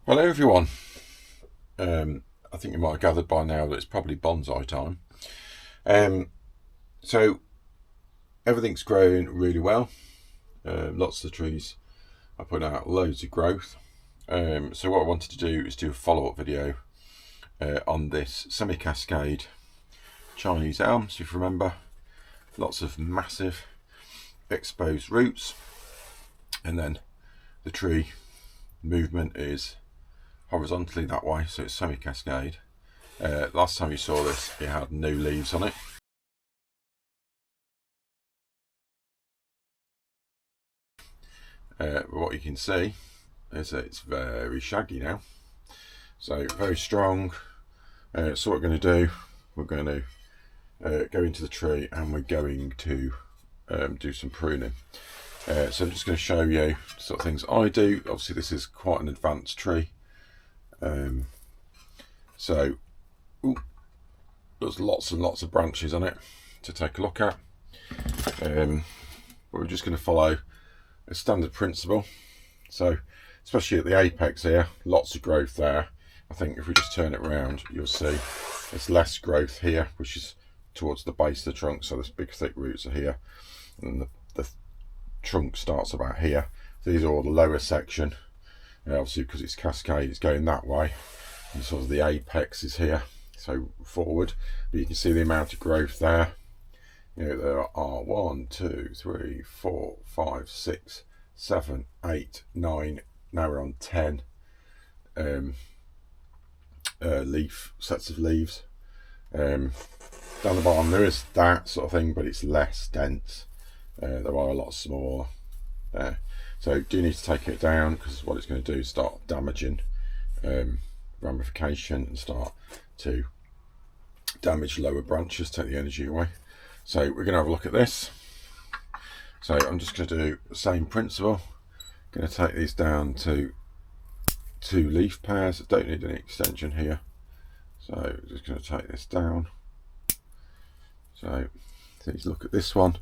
Hello everyone. I think you might have gathered by now that it's probably bonsai time. So everything's growing really well. Lots of the trees are putting out loads of growth. So what I wanted to do is do a follow-up video on this Semi-Cascade Chinese Elm. So if you remember, lots of massive exposed roots, and then the tree movement is horizontally that way, so it's semi-cascade. Last time you saw this, it had no leaves on it. But what you can see is that it's very shaggy now, so very strong. So what we're going to do, we're going to go into the tree and we're going to do some pruning. So I'm just going to show you the sort of things I do. Obviously this is quite an advanced tree. There's lots and lots of branches on it to take a look at, but we're just going to follow a standard principle. So especially at the apex here, lots of growth there. I think if we just turn it around, you'll see there's less growth here, which is towards the base of the trunk. So this big thick roots are here, and the trunk starts about here. These are all the lower section. Obviously because it's cascade, it's going that way, and sort of the apex is here, so forward. But you can see the amount of growth there. You know, there are 1, 2, 3, 4, 5, 6, 7, 8, 9. Now we're on 10 sets of leaves. Down the bottom there is that sort of thing, but it's less dense. There are a lot smaller there. So do need to take it down, because what it's going to do is start damaging ramification and start to damage lower branches, take the energy away. So we're going to have a look at this. So I'm just going to do the same principle. Going to take these down to 2 leaf pairs. I don't need any extension here, so just going to take this down. So please look at this one.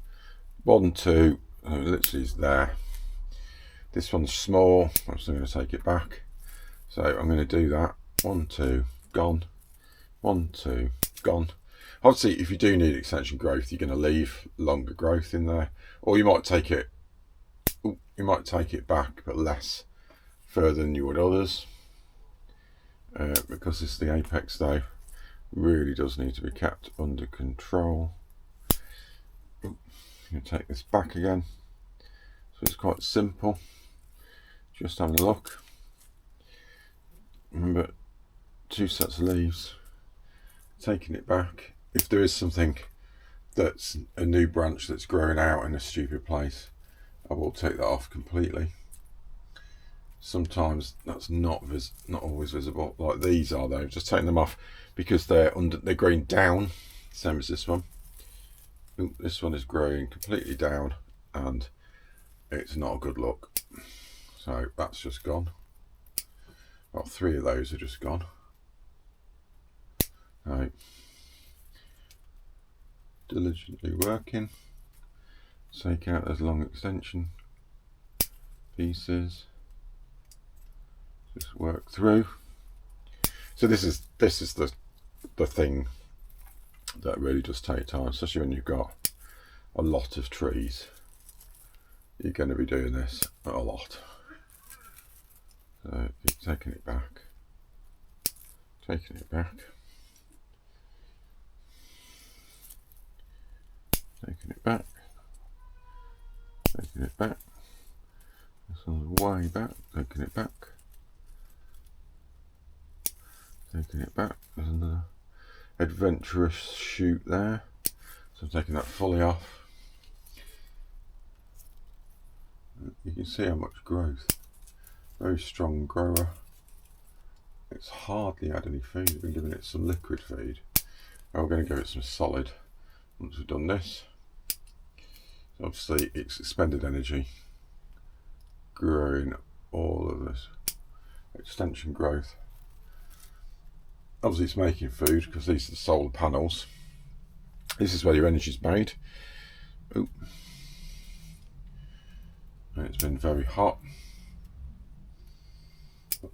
1, 2, literally is there. This one's small, I'm just going to take it back. So I'm going to do that. 1, 2, gone. 1, 2, gone. Obviously, if you do need extension growth, you're going to leave longer growth in there, or you might take it. You might take it back, but less further than you would others. Because this is the apex, though, really does need to be kept under control. I'm going to take this back again. So it's quite simple. Just having a look. Remember, 2 sets of leaves. Taking it back. If there is something that's a new branch that's growing out in a stupid place, I will take that off completely. Sometimes that's not always visible, like these are though. Just taking them off because they're growing down, same as this one. Ooh, this one is growing completely down, and it's not a good look. So that's just gone. Well, 3 of those are just gone. Right. Diligently working. Take out those long extension pieces. Just work through. So this is the thing that really does take time, especially when you've got a lot of trees. You're going to be doing this a lot. So keep taking it back, taking it back, taking it back, taking it back. This one's way back, taking it back, taking it back. There's another adventurous shoot there, so I'm taking that fully off. You can see how much growth. Very strong grower. It's hardly had any food. We've been giving it some liquid feed. Now we're going to give it some solid once we've done this. So obviously it's expended energy growing all of this extension growth. Obviously it's making food because these are the solar panels. This is where your energy is made. Ooh. It's been very hot.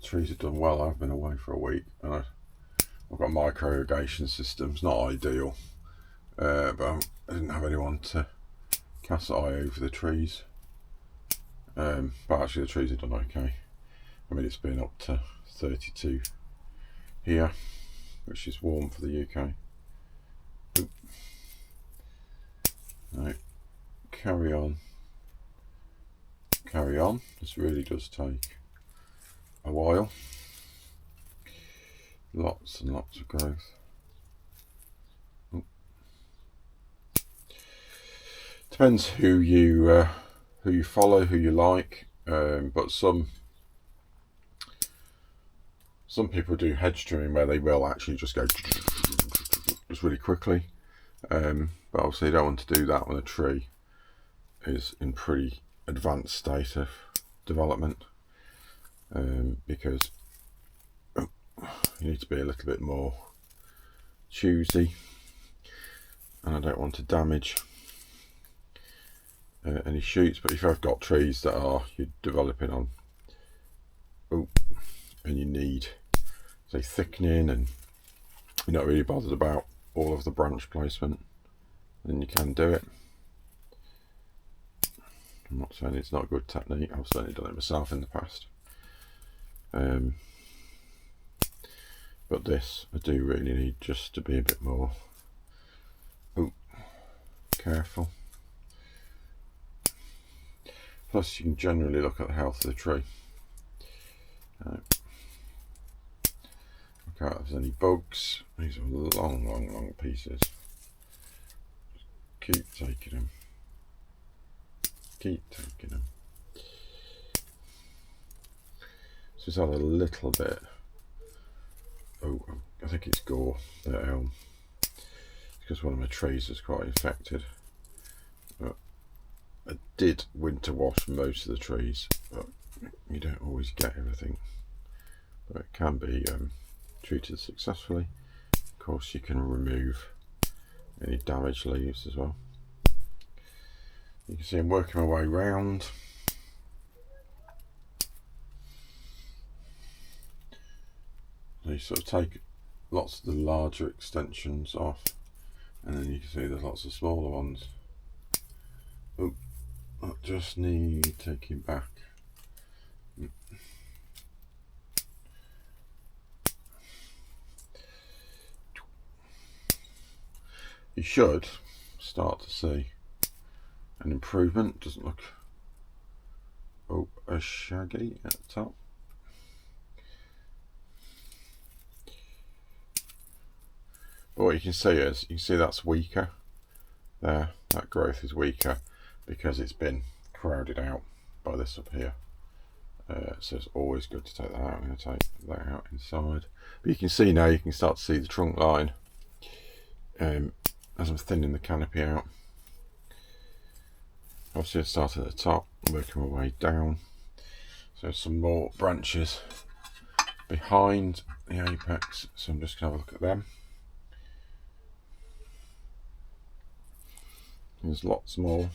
The trees have done well. I've been away for a week, and I've got micro irrigation systems. Not ideal, but I didn't have anyone to cast the eye over the trees. But actually, the trees have done okay. I mean, it's been up to 32 here, which is warm for the UK. Right, carry on. This really does take a while. Lots and lots of growth. Depends who you follow, who you like, but some people do hedge trimming where they will actually just go just really quickly. But obviously you don't want to do that when a tree is in pretty advanced state of development, because you need to be a little bit more choosy, and I don't want to damage any shoots. But if I've got trees that you're developing on, and you need, say, thickening, and you're not really bothered about all of the branch placement, then you can do it. I'm not saying it's not a good technique. I've certainly done it myself in the past. But this, I do really need just to be a bit more careful. Plus, you can generally look at the health of the tree. Look out if there's any bugs. These are long pieces. Just keep taking them. So it's had a little bit. I think it's gore, the elm, because one of my trees is quite infected. But I did winter wash most of the trees, but you don't always get everything. But it can be treated successfully. Of course, you can remove any damaged leaves as well. You can see I'm working my way round. So you sort of take lots of the larger extensions off, and then you can see there's lots of smaller ones. That just need taking back. You should start to see an improvement. Doesn't look as shaggy at the top. But what you can see is, you can see that's weaker there. That growth is weaker because it's been crowded out by this up here. So it's always good to take that out. I'm going to take that out inside. But you can see now, you can start to see the trunk line as I'm thinning the canopy out. Obviously I started at the top, working my way down. So some more branches behind the apex, so I'm just going to have a look at them. There's lots more.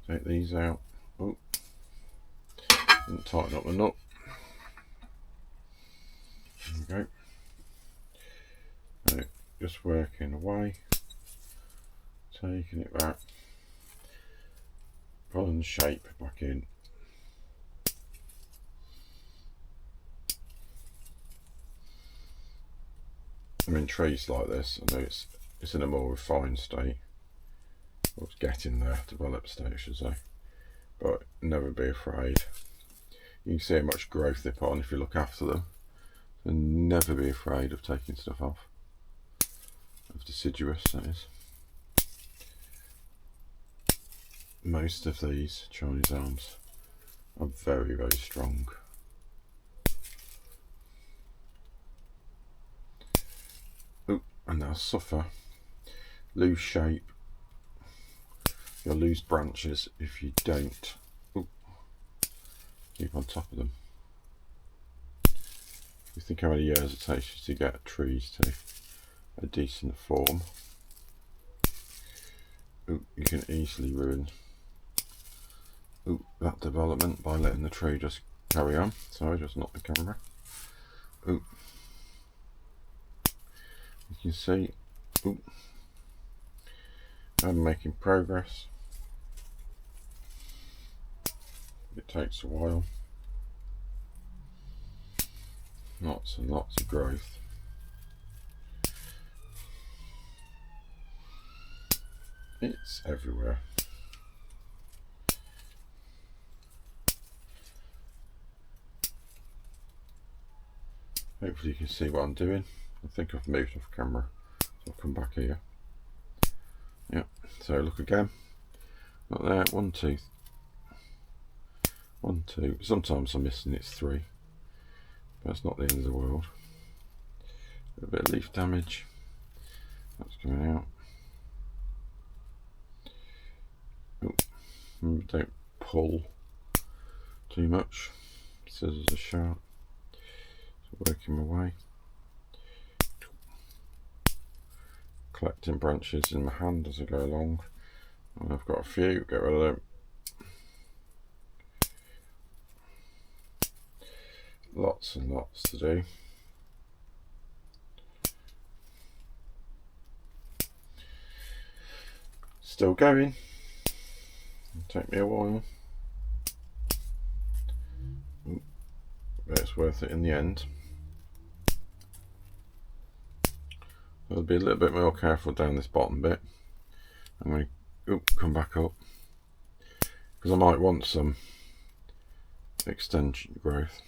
Take these out. Didn't tighten up the nut. There we go. Right, just working away, taking it back, pulling the shape back in. I mean, trees like this, I know it's in a more refined state, or it's getting there, developed state I should say, but never be afraid. You can see how much growth they put on if you look after them, and never be afraid of taking stuff off, of deciduous that is. Most of these Chinese elms are very, very strong. And they'll suffer, lose shape, you'll lose branches if you don't keep on top of them. You think how many years it takes you to get trees to a decent form. You can easily ruin that development by letting the tree just carry on. Sorry, just knocked the camera. You can see I'm making progress. It takes a while. Lots and lots of growth. It's everywhere. Hopefully you can see what I'm doing. I think I've moved off camera, so I'll come back here. Yep, so look again. Not there, 1, 2, 1, 2. Sometimes I'm missing, it's 3. But that's not the end of the world. A bit of leaf damage. That's coming out. Don't pull too much. Scissors are sharp. So working my way. Collecting branches in my hand as I go along. And I've got a few, get rid of them. Lots and lots to do. Still going. It'll take me a while. But it's worth it in the end. I'll be a little bit more careful down this bottom bit. I'm going to come back up. Because I might want some extension growth.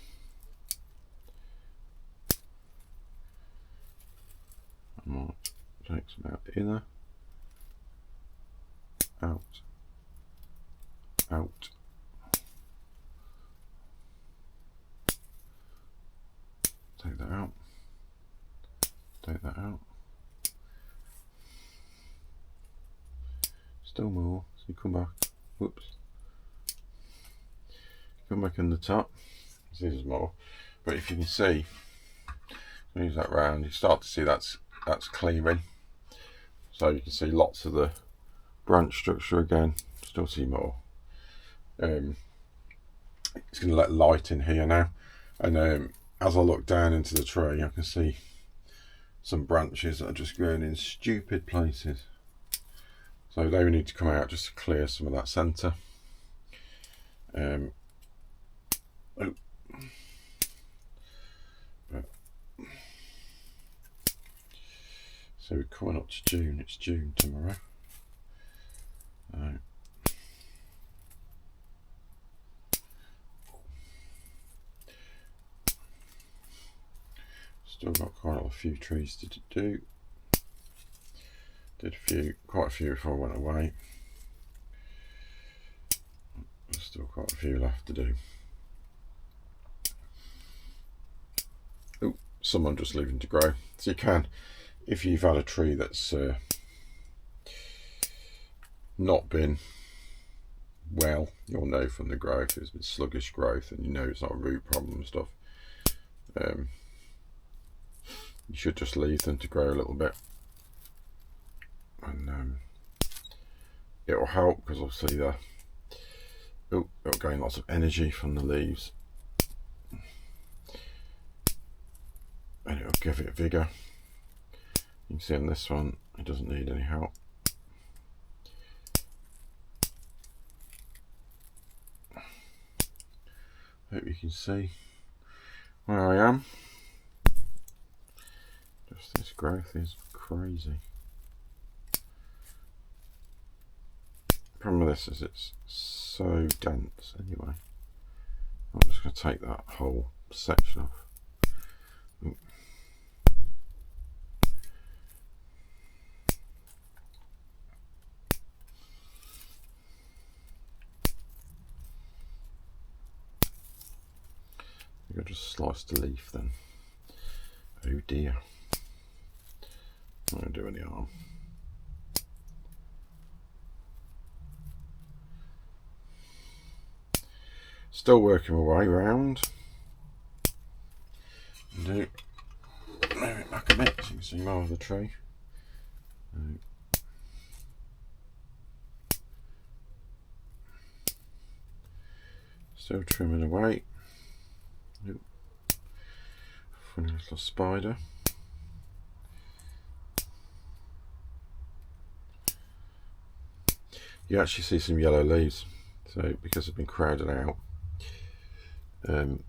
I might take some out inner. Out. Out. Take that out. Take that out. Still more. So you come back. Whoops. Come back in the top. See, there's more. But if you can see, use that round, you start to see that's clearing. So you can see lots of the branch structure again. Still see more. It's going to let light in here now, and as I look down into the tree, I can see some branches that are just growing in stupid places. So they need to come out just to clear some of that centre. So we're coming up to June. It's June tomorrow. Still got quite a few trees to do. Did quite a few before I went away. There's still quite a few left to do. Someone just leaving to grow. So you can, if you've had a tree that's not been well, you'll know from the growth. It's been sluggish growth, and you know it's not a root problem and stuff. You should just leave them to grow a little bit, and it will help because obviously it'll gain lots of energy from the leaves, and it'll give it vigour. You can see on this one, it doesn't need any help. Hope you can see where I am. Just this growth is crazy. The problem with this is it's so dense anyway. I'm just going to take that whole section off. I just sliced the leaf then. Oh dear. I'm not going to do any harm. Still working my way around. Move it back a bit so you can see more of the tree. Still trimming away. Ooh. Funny little spider. You actually see some yellow leaves, so because they've been crowded out, they've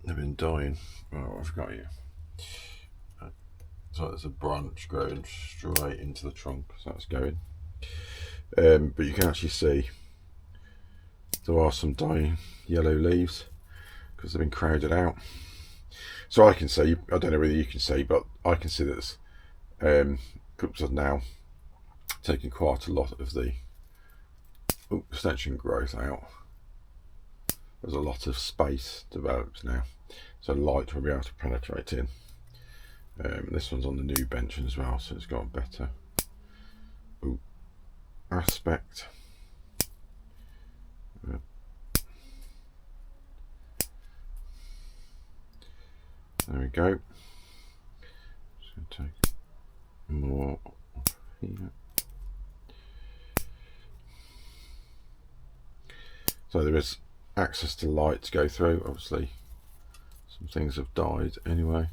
been dying. Oh, I've got you. So there's a branch growing straight into the trunk, so that's going. But you can actually see there are some dying yellow leaves because they've been crowded out. So I can see, I don't know whether you can see, but I can see that cups are now taking quite a lot of the extension growth out. There's a lot of space developed now, so light will be able to penetrate in. This one's on the new bench as well, so it's got a better aspect. There we go. Just going to take more off here. So there is access to light to go through. Obviously some things have died anyway,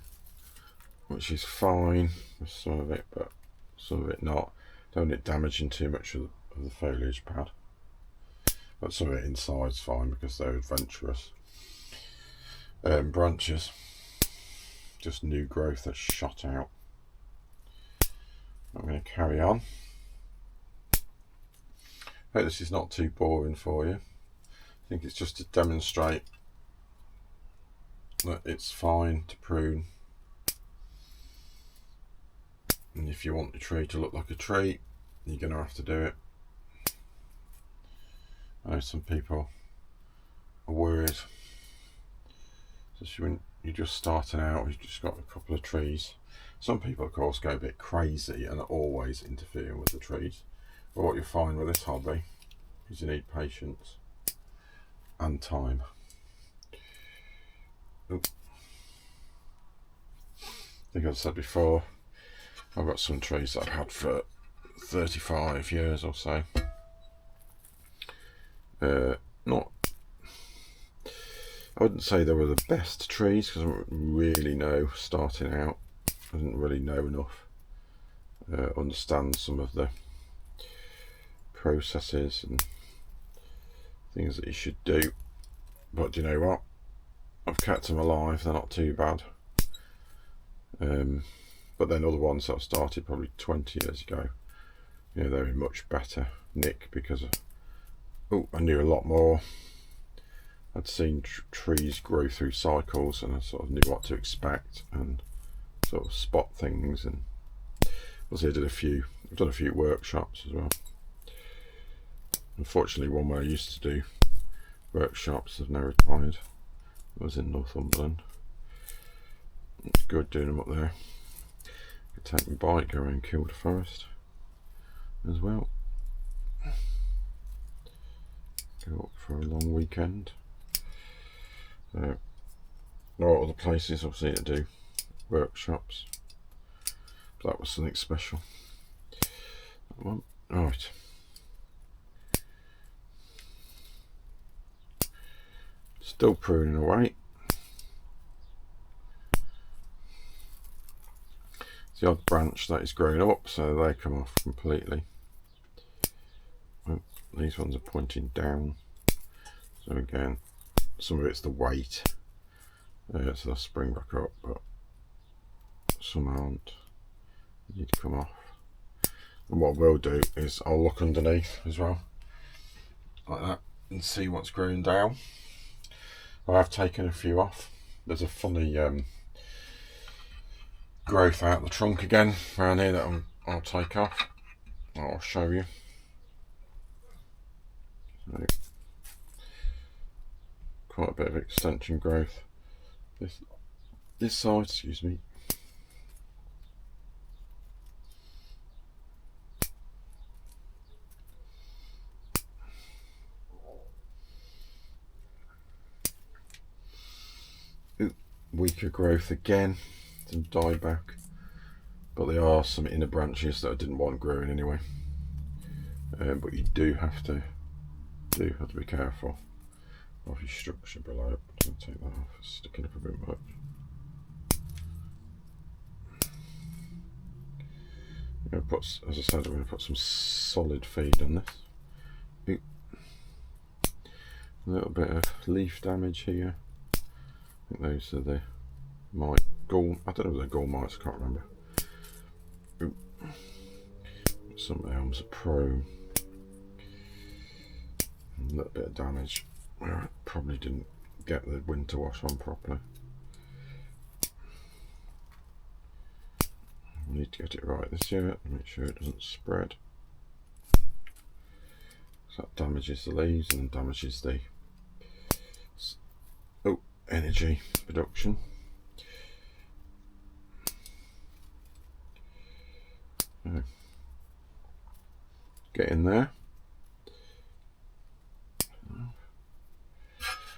which is fine with some of it, but some of it not. Don't want it damaging too much of the foliage pad, but some of it inside's fine because they're adventurous branches, just new growth that's shot out. I'm going to carry on. Hope this is not too boring for you. I think it's just to demonstrate that it's fine to prune, and if you want the tree to look like a tree, you're going to have to do it. I know some people are worried, especially when you're just starting out, you've just got a couple of trees. Some people of course go a bit crazy and are always interfering with the trees, but what you'll find with this hobby is you need patience and time. I think I've said before, I've got some trees that I've had for 35 years or so. Not, I wouldn't say they were the best trees because I don't really know starting out. I didn't really know enough, understand some of the processes and things that you should do. But do you know what? I've kept them alive, they're not too bad. But then other ones that I started probably 20 years ago, you know, they're in much better nick because I knew a lot more. I'd seen trees grow through cycles and I sort of knew what to expect and sort of spot things. And obviously I've done a few workshops as well. Unfortunately, one where I used to do workshops have now retired. I was in Northumberland. It's good doing them up there. Could take my bike, go around Kill the Forest as well. Go up for a long weekend. There are other places obviously to do workshops. But that was something special. That one. Right. Still pruning away. It's the odd branch that is growing up, so they come off completely. Oh, these ones are pointing down, so again, some of it's the weight, so they'll spring back up, but some aren't. They need to come off. And what we'll do is I'll look underneath as well, like that, and see what's growing down. I have taken a few off. There's a funny growth out the trunk again around here that I'll take off. I'll show you. So, quite a bit of extension growth. This side, excuse me. Weaker growth again, some dieback, but there are some inner branches that I didn't want growing anyway. But you do have to be careful. off your structure below. I'm going to take that off, it's sticking up a bit much. I'm going to put, as I said, I'm going to put some solid feed on this. Oop. A little bit of leaf damage here. I think those are the gall, I don't know if they're gall mites, I can't remember. Oop. Some of the elms are prone. A little bit of damage where I probably didn't get the winter wash on properly. I need to get it right this year to make sure it doesn't spread. So that damages the leaves and damages the energy production. So, get in there.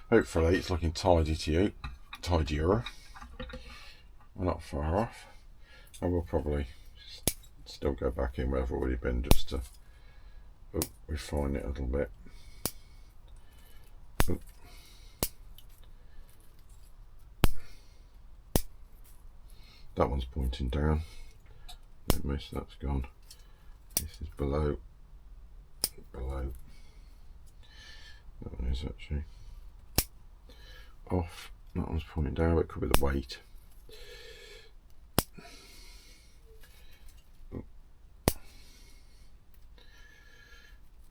Hopefully it's looking tidy to you, tidier. We're not far off. I will probably still go back in where I've already been just to refine it a little bit. That one's pointing down. Most of that's gone. This is below. That one is actually off. That one's pointing down, but it could be the weight. I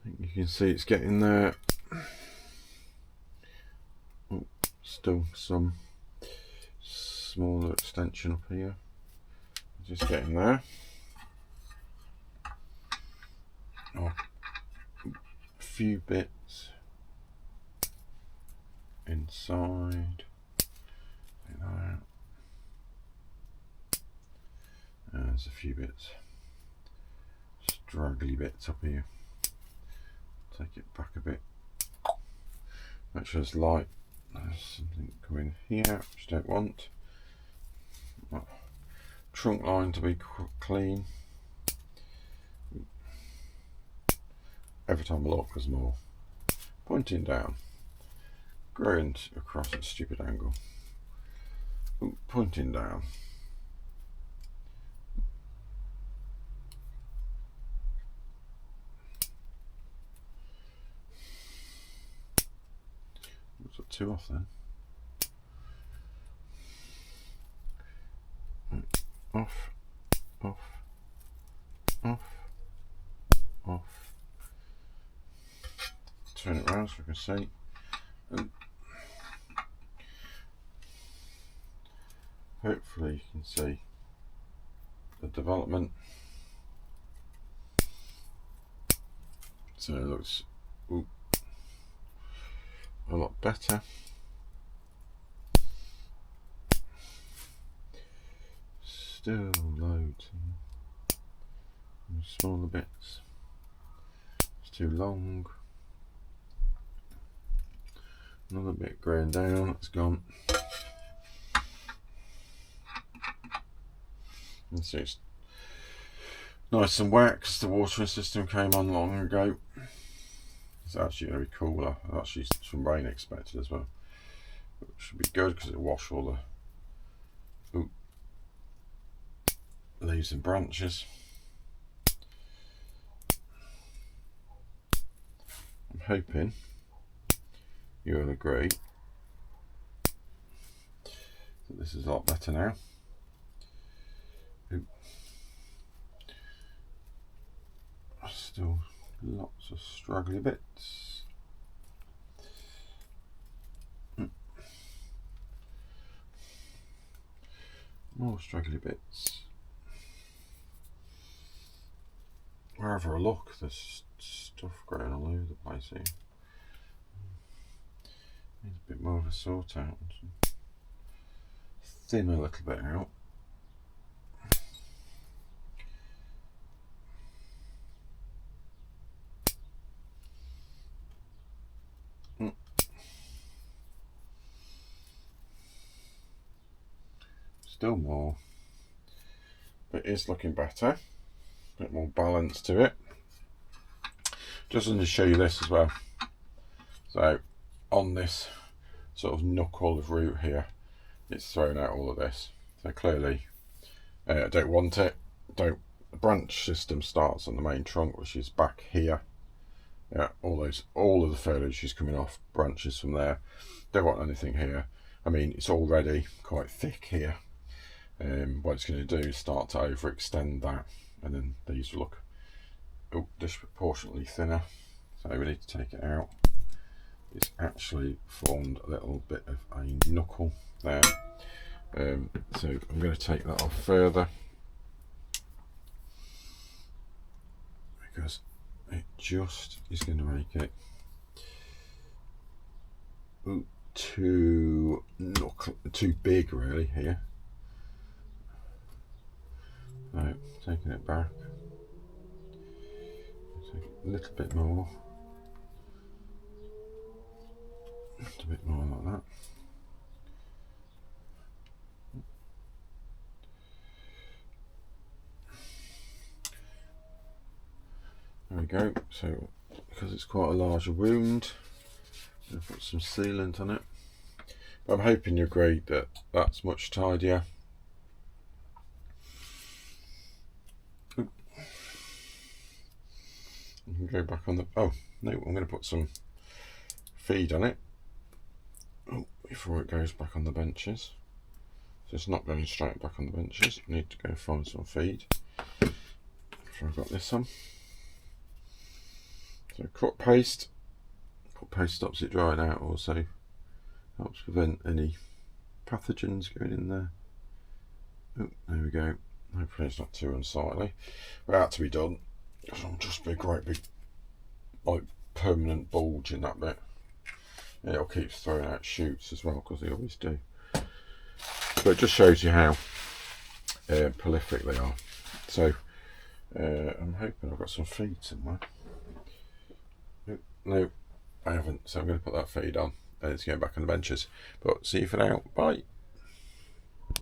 think you can see it's getting there. Still some smaller extension up here. Just getting there. A few bits inside. And there's a few bits, straggly bits up here. Take it back a bit. Make sure it's light. There's something coming here which I don't want. Trunk line to be clean. Every time I look, there's more. Pointing down. Growing across at a stupid angle. Pointing down. Got two off then. Off, off, off, off. Turn it around so we can see. And hopefully you can see the development. So it looks a lot better. Still loads and smaller bits. It's too long. Another bit growing down, it's gone. And so it's nice and wet because the watering system came on long ago. It's actually going to be cooler. Actually, some rain expected as well. But it should be good because it'll wash all the leaves and branches. I'm hoping you'll agree that this is a lot better now. Still lots of straggly bits. More straggly bits. Wherever I look, there's stuff growing all over the place here. Needs a bit more of a sort out. Thin a little bit out. Still more, but it's looking better. A bit more balance to it. Just wanted to show you this as well. So on this sort of knuckle of root here, it's thrown out all of this. So clearly I don't want it. The branch system starts on the main trunk, which is back here. Yeah, all of the foliage is coming off branches from there. Don't want anything here. I mean, it's already quite thick here. What it's going to do is start to overextend that, and then these will look disproportionately thinner. So we need to take it out. It's actually formed a little bit of a knuckle there. So I'm going to take that off further, because it just is going to make it too big really here. So taking it back, take a little bit more, just a bit more like that. There we go. So because it's quite a larger wound, I'm going to put some sealant on it. But I'm hoping you agree that that's much tidier. You can go back on the, oh no, I'm going to put some feed on it before it goes back on the benches. So it's not going straight back on the benches. I need to go find some feed before I've got this on. So cut paste stops it drying out, also helps prevent any pathogens going in there. Oh, there we go. Hopefully it's not too unsightly. About to be done. It'll just be a great big, like, permanent bulge in that bit. And it'll keep throwing out shoots as well, because they always do. But it just shows you how prolific they are. So I'm hoping I've got some feed somewhere. No, I haven't. So I'm going to put that feed on, and it's going back on the benches. But see you for now. Bye.